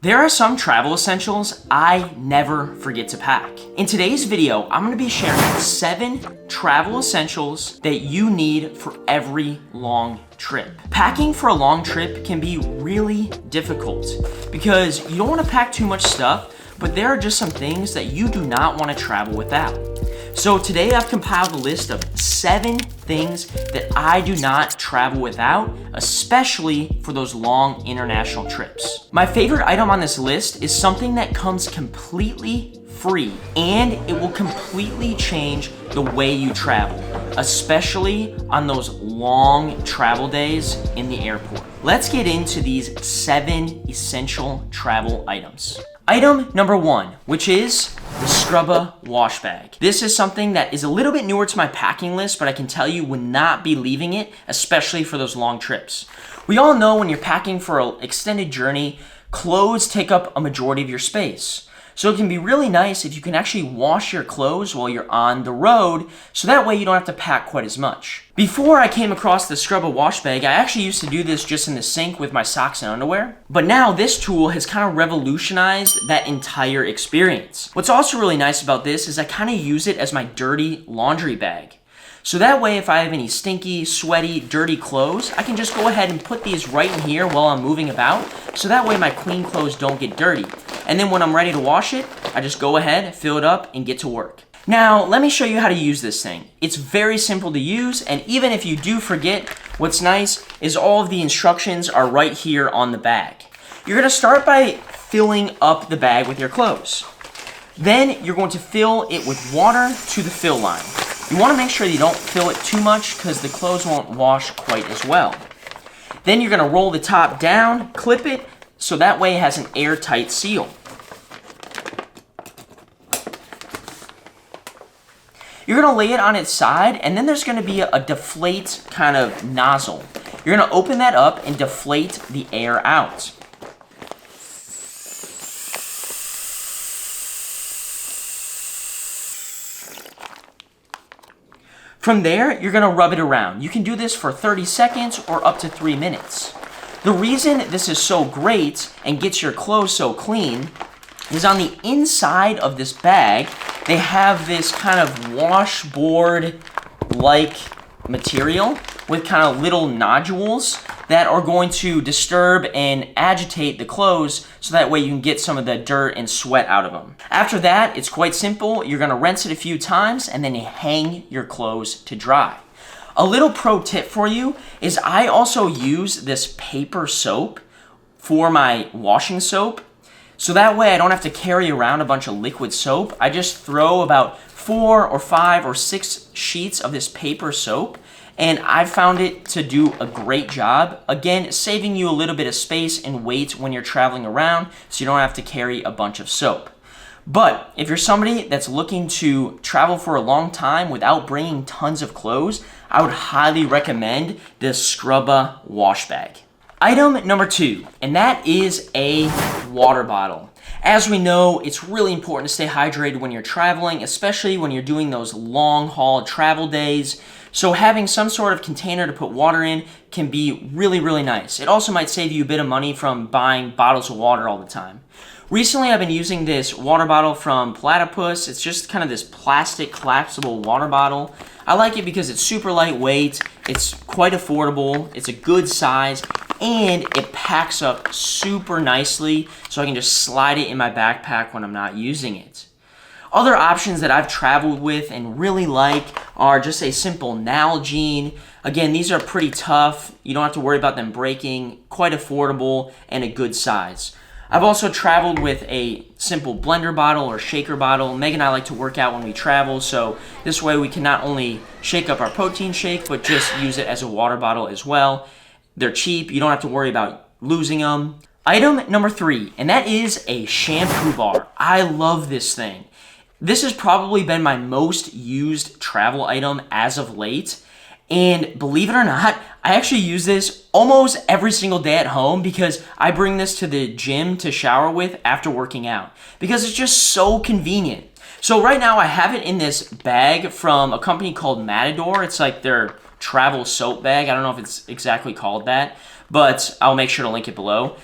There are some travel essentials I never forget to pack. In today's video, I'm gonna be sharing 7 travel essentials that you need for every long trip. Packing for a long trip can be really difficult because you don't wanna pack too much stuff, but there are just some things that you do not wanna travel without. So today I've compiled a list of 7 things that I do not travel without, especially for those long international trips. My favorite item on this list is something that comes completely free and it will completely change the way you travel, especially on those long travel days in the airport. Let's get into these 7 essential travel items. Item number 1, which is the Scrubba wash bag. This is something that is a little bit newer to my packing list, but I can tell you would not be leaving it, especially for those long trips. We all know when you're packing for an extended journey, clothes take up a majority of your space. So it can be really nice if you can actually wash your clothes while you're on the road, so that way you don't have to pack quite as much. Before I came across the Scrubba wash bag, I actually used to do this just in the sink with my socks and underwear. But now this tool has kind of revolutionized that entire experience. What's also really nice about this is I kind of use it as my dirty laundry bag. So that way, if I have any stinky, sweaty, dirty clothes, I can just go ahead and put these right in here while I'm moving about. So that way my clean clothes don't get dirty. And then when I'm ready to wash it, I just go ahead, fill it up, and get to work. Now, let me show you how to use this thing. It's very simple to use, and even if you do forget, what's nice is all of the instructions are right here on the bag. You're gonna start by filling up the bag with your clothes. Then you're going to fill it with water to the fill line. You wanna make sure you don't fill it too much because the clothes won't wash quite as well. Then you're gonna roll the top down, clip it, so that way it has an airtight seal. You're gonna lay it on its side, and then there's gonna be a deflate kind of nozzle. You're gonna open that up and deflate the air out. From there, you're gonna rub it around. You can do this for 30 seconds or up to 3 minutes. The reason this is so great and gets your clothes so clean is on the inside of this bag, they have this kind of washboard-like material with kind of little nodules that are going to disturb and agitate the clothes so that way you can get some of the dirt and sweat out of them. After that, it's quite simple. You're gonna rinse it a few times and then you hang your clothes to dry. A little pro tip for you is I also use this paper soap for my washing soap. So that way I don't have to carry around a bunch of liquid soap. I just throw about 4 or 5 or 6 sheets of this paper soap, and I've found it to do a great job. Again, saving you a little bit of space and weight when you're traveling around so you don't have to carry a bunch of soap. But if you're somebody that's looking to travel for a long time without bringing tons of clothes, I would highly recommend the Scrubba wash bag. Item number 2, and that is a water bottle. As we know, it's really important to stay hydrated when you're traveling, especially when you're doing those long haul travel days. So having some sort of container to put water in can be really, really nice. It also might save you a bit of money from buying bottles of water all the time. Recently, I've been using this water bottle from Platypus. It's just kind of this plastic collapsible water bottle. I like it because it's super lightweight, it's quite affordable, it's a good size, and it packs up super nicely so I can just slide it in my backpack when I'm not using it. Other options that I've traveled with and really like are just a simple Nalgene. Again, these are pretty tough. You don't have to worry about them breaking, quite affordable, and a good size. I've also traveled with a simple blender bottle or shaker bottle. Meg and I like to work out when we travel, so this way we can not only shake up our protein shake, but just use it as a water bottle as well. They're cheap, you don't have to worry about losing them. Item number 3, and that is a shampoo bar. I love this thing. This has probably been my most used travel item as of late. And believe it or not, I actually use this almost every single day at home because I bring this to the gym to shower with after working out because it's just so convenient. So right now I have it in this bag from a company called Matador. It's like their travel soap bag. I don't know if it's exactly called that, but I'll make sure to link it below.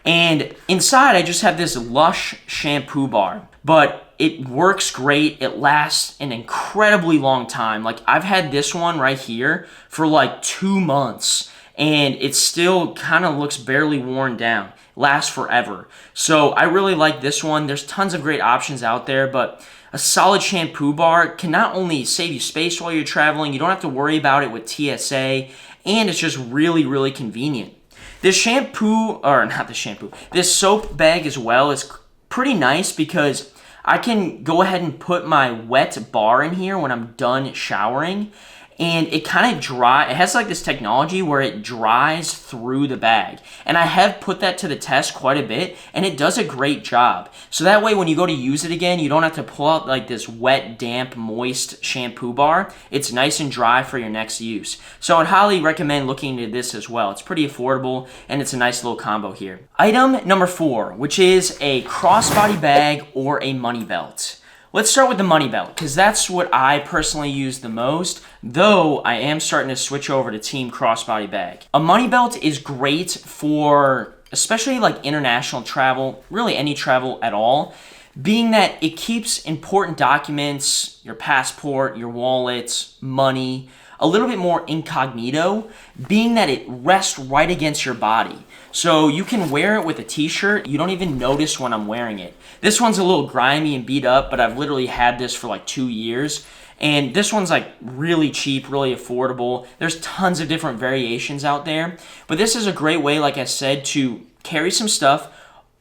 And inside, I just have this Lush shampoo bar, but it works great. It lasts an incredibly long time. Like, I've had this one right here for like 2 months, and it still kind of looks barely worn down. Lasts forever. So I really like this one. There's tons of great options out there, but a solid shampoo bar can not only save you space while you're traveling, you don't have to worry about it with TSA, and it's just really, really convenient. This shampoo, or not the shampoo, this soap bag as well is pretty nice because I can go ahead and put my wet bar in here when I'm done showering, and it kind of it has like this technology where it dries through the bag. And I have put that to the test quite a bit, and it does a great job. So that way when you go to use it again, you don't have to pull out like this wet, damp, moist shampoo bar. It's nice and dry for your next use. So I'd highly recommend looking into this as well. It's pretty affordable, and it's a nice little combo here. Item number 4, which is a crossbody bag or a money belt. Let's start with the money belt, because that's what I personally use the most, though I am starting to switch over to Team Crossbody bag. A money belt is great for especially like international travel, really any travel at all, being that it keeps important documents, your passport, your wallet, money, a little bit more incognito, being that it rests right against your body. So you can wear it with a t-shirt, you don't even notice when I'm wearing it. This one's a little grimy and beat up, but I've literally had this for like 2 years. And this one's like really cheap, really affordable. There's tons of different variations out there. But this is a great way, like I said, to carry some stuff,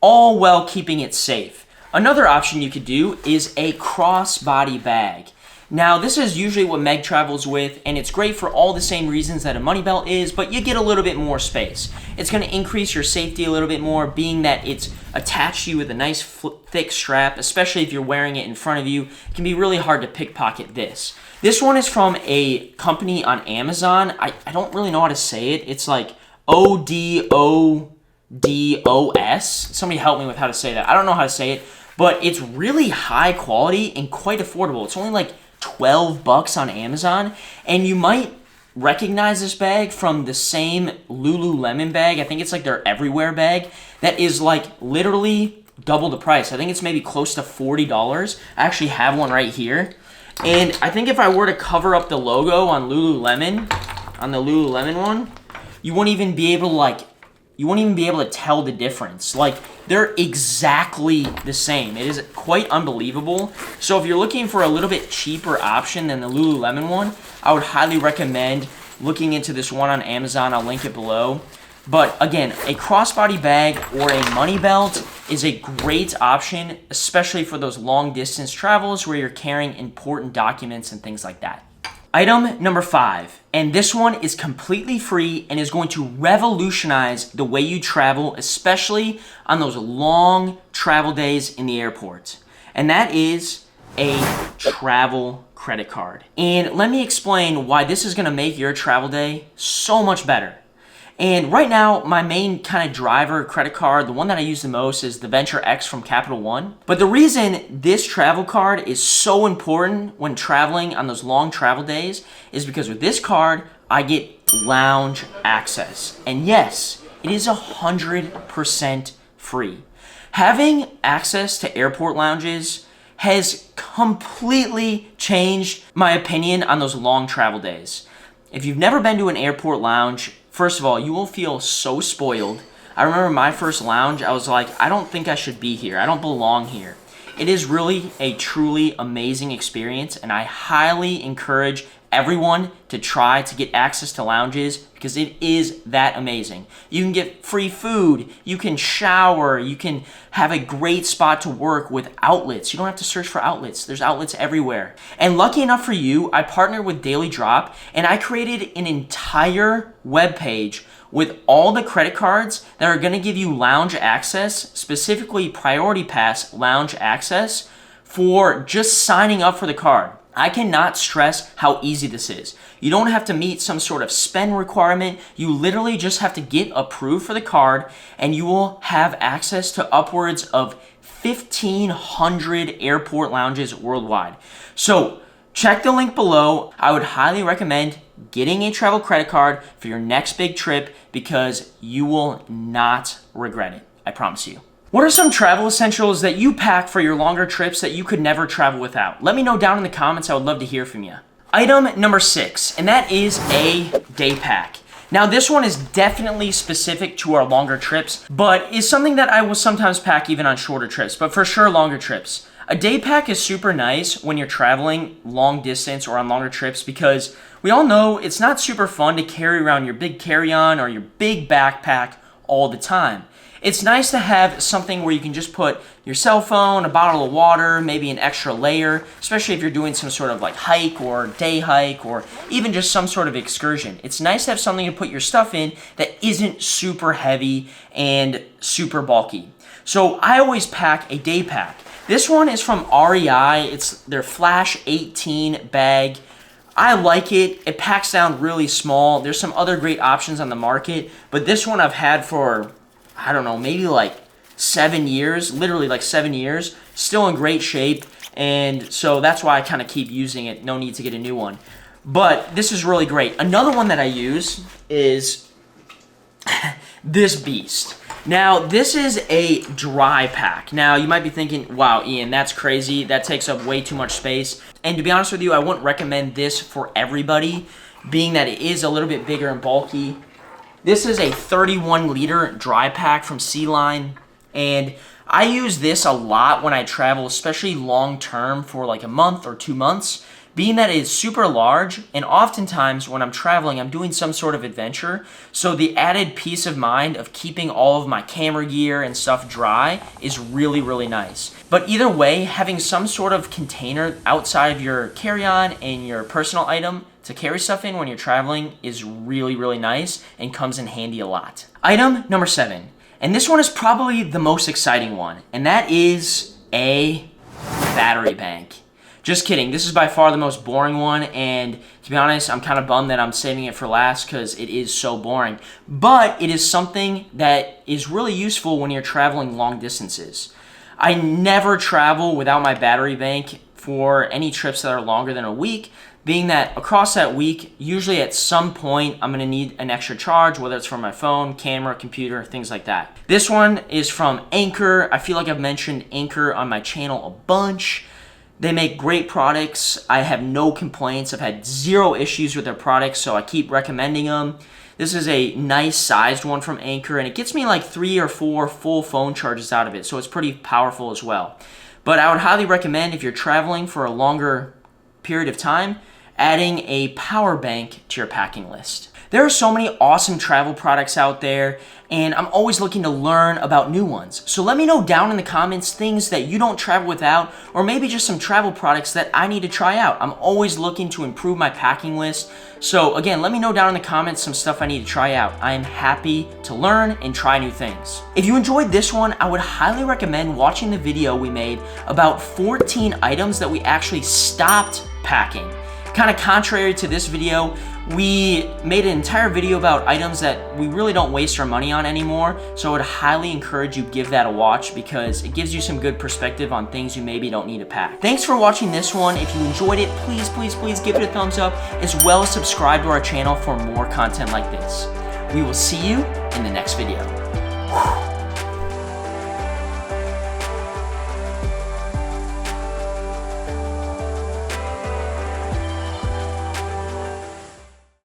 all while keeping it safe. Another option you could do is a crossbody bag. Now, this is usually what Meg travels with, and it's great for all the same reasons that a money belt is, but you get a little bit more space. It's going to increase your safety a little bit more, being that it's attached to you with a nice thick strap, especially if you're wearing it in front of you. It can be really hard to pickpocket this. This one is from a company on Amazon. I don't really know how to say it. It's like ODODOS. Somebody help me with how to say that. I don't know how to say it, but it's really high quality and quite affordable. It's only like $12 on Amazon, and you might recognize this bag from the same Lululemon bag. I think it's like their everywhere bag that is like literally double the price. I think it's maybe close to $40. I actually have one right here, and I think if I were to cover up the logo on Lululemon, on the Lululemon one, you wouldn't even be able to tell the difference. Like, they're exactly the same. It is quite unbelievable. So if you're looking for a little bit cheaper option than the Lululemon one, I would highly recommend looking into this one on Amazon. I'll link it below. But again, a crossbody bag or a money belt is a great option, especially for those long distance travels where you're carrying important documents and things like that. Item number 5, and this one is completely free and is going to revolutionize the way you travel, especially on those long travel days in the airport. And that is a travel credit card. And let me explain why this is going to make your travel day so much better. And right now, my main kind of driver credit card, the one that I use the most, is the Venture X from Capital One. But the reason this travel card is so important when traveling on those long travel days is because with this card, I get lounge access. And yes, it is 100% free. Having access to airport lounges has completely changed my opinion on those long travel days. If you've never been to an airport lounge, first of all, you will feel so spoiled. I remember my first lounge, I was like, I don't think I should be here. I don't belong here. It is really a truly amazing experience, and I highly encourage everyone to try to get access to lounges because it is that amazing. You can get free food, you can shower, you can have a great spot to work with outlets. You don't have to search for outlets. There's outlets everywhere. And lucky enough for you, I partnered with Daily Drop, and I created an entire web page with all the credit cards that are going to give you lounge access, specifically Priority Pass lounge access, for just signing up for the card. I cannot stress how easy this is. You don't have to meet some sort of spend requirement. You literally just have to get approved for the card, and you will have access to upwards of 1,500 airport lounges worldwide. So check the link below. I would highly recommend getting a travel credit card for your next big trip because you will not regret it. I promise you. What are some travel essentials that you pack for your longer trips that you could never travel without? Let me know down in the comments. I would love to hear from you. Item number 6, and that is a day pack. Now this one is definitely specific to our longer trips, but is something that I will sometimes pack even on shorter trips, but for sure longer trips. A day pack is super nice when you're traveling long distance or on longer trips because we all know it's not super fun to carry around your big carry-on or your big backpack all the time. It's nice to have something where you can just put your cell phone, a bottle of water, maybe an extra layer, especially if you're doing some sort of like hike or day hike or even just some sort of excursion. It's nice to have something to put your stuff in that isn't super heavy and super bulky. So I always pack a day pack. This one is from REI. It's their Flash 18 bag. I like it. It packs down really small. There's some other great options on the market, but this one I've had for, I don't know, maybe like 7 years, literally like 7 years, still in great shape, and so that's why I kind of keep using it. No need to get a new one. But this is really great. Another one that I use is this beast. Now, this is a dry pack. Now, you might be thinking, wow, Ian, that's crazy. That takes up way too much space. And to be honest with you, I wouldn't recommend this for everybody, being that it is a little bit bigger and bulky. This is a 31-liter dry pack from Sea Line, and I use this a lot when I travel, especially long-term for like a month or 2 months, being that it is super large, and oftentimes when I'm traveling, I'm doing some sort of adventure, so the added peace of mind of keeping all of my camera gear and stuff dry is really, really nice. But either way, having some sort of container outside of your carry-on and your personal item to carry stuff in when you're traveling is really, really nice and comes in handy a lot. Item number 7, and this one is probably the most exciting one, and that is a battery bank. Just kidding, this is by far the most boring one, and to be honest, I'm kind of bummed that I'm saving it for last because it is so boring. But it is something that is really useful when you're traveling long distances. I never travel without my battery bank for any trips that are longer than a week, being that across that week, usually at some point, I'm going to need an extra charge, whether it's for my phone, camera, computer, things like that. This one is from Anchor. I feel like I've mentioned Anchor on my channel a bunch. They make great products. I have no complaints. I've had 0 issues with their products, so I keep recommending them. This is a nice sized one from Anchor, and it gets me like 3 or 4 full phone charges out of it, so it's pretty powerful as well. But I would highly recommend, if you're traveling for a longer period of time, adding a power bank to your packing list. There are so many awesome travel products out there, and I'm always looking to learn about new ones. So let me know down in the comments things that you don't travel without, or maybe just some travel products that I need to try out. I'm always looking to improve my packing list. So again, let me know down in the comments some stuff I need to try out. I am happy to learn and try new things. If you enjoyed this one, I would highly recommend watching the video we made about 14 items that we actually stopped packing. Kind of contrary to this video, we made an entire video about items that we really don't waste our money on anymore, so I would highly encourage you give that a watch because it gives you some good perspective on things you maybe don't need to pack. Thanks for watching this one. If you enjoyed it, please, please, please give it a thumbs up, as well as subscribe to our channel for more content like this. We will see you in the next video.